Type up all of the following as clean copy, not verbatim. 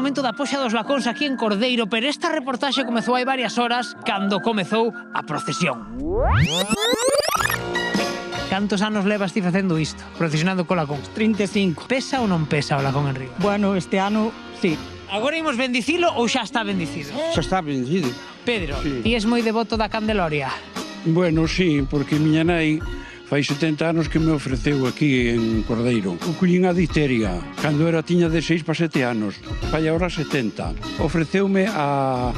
momento da poxa dos lacóns aquí en Cordeiro, pero esta reportaxe comezou hai varias horas cando comezou a procesión. Cantos anos levas ti facendo isto, procesionando co lacón? 35. Pesa ou non pesa o lacón en riba? Bueno, este ano, sí. Agora imos bendicilo ou xa está bendicido? Xa está vencido. Pedro, Sí. ti es moi devoto da Candeloria? Bueno, sí, porque miña nai fai 70 anos que me ofreceu aquí en Cordeiro. O collín a difteria, cando era tiña de 6 para 7 anos. Fai agora 70. Ofreceume a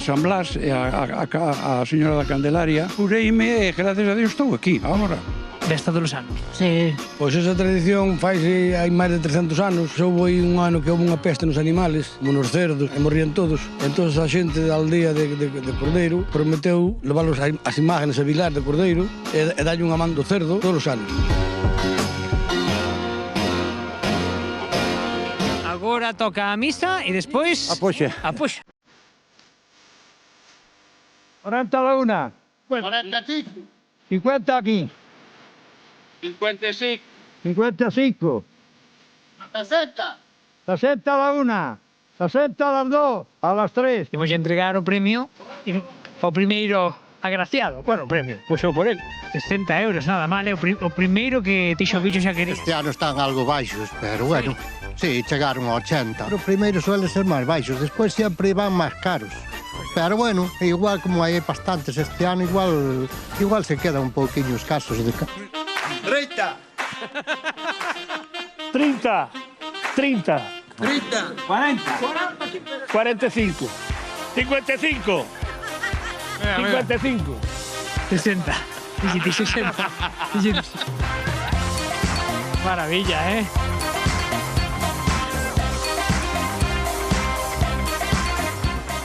San Blas e a señora da Candelaria. Cureime e, gracias a Dios, estou aquí, agora. Ves todos os anos? Sí. Pois esa tradición faise hai máis de 300 anos. Houve aí un ano que houve unha peste nos animales, como nos cerdos, e morrían todos. Entón a xente da aldea de Cordeiro prometeu leválos as imágenes a Vilar de Cordeiro e dalle unha man do cerdo todos os anos. Agora toca a misa e despois... A poxa. A poxa. 40 a la una. 45. 50 aquí. 55. 55. 60. 60 a la una. 60 a las 2. A las 3. Imos entregar o premio ao primeiro agraciado. Bueno, o premio, puxo por él. 60 euros, nada mal, é o primeiro que ti xoguillo xa querías. Este ano están algo baixos, pero bueno, sí, chegaron a 80. Os primeiros suelen ser máis baixos, despois sempre van máis caros. Pero bueno, igual como hai bastantes este ano, igual se quedan un pouquiño escasos de... 30. 30, 30, 30. 40, 45, 55, 55. 60. Dijiste 60. Maravilla, ¿eh?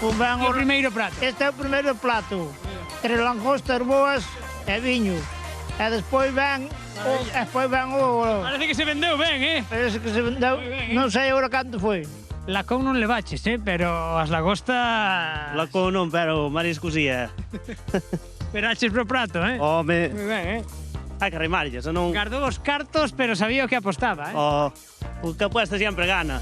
O primeiro prato. Este é o primeiro plato. Tres langostas boas e viño. E despois ven o... Parece que se vendeu ben, eh? Parece que se vendeu... Non sei agora canto foi. Lacón non le baches, pero as lagostas... Lacón non, pero marisco sí, Esperaches pro prato, eh? Home, Moi ben, hai que rimarlle, senón... Guardou os cartos, pero sabía o que apostaba, eh? O que apuesta sempre gana.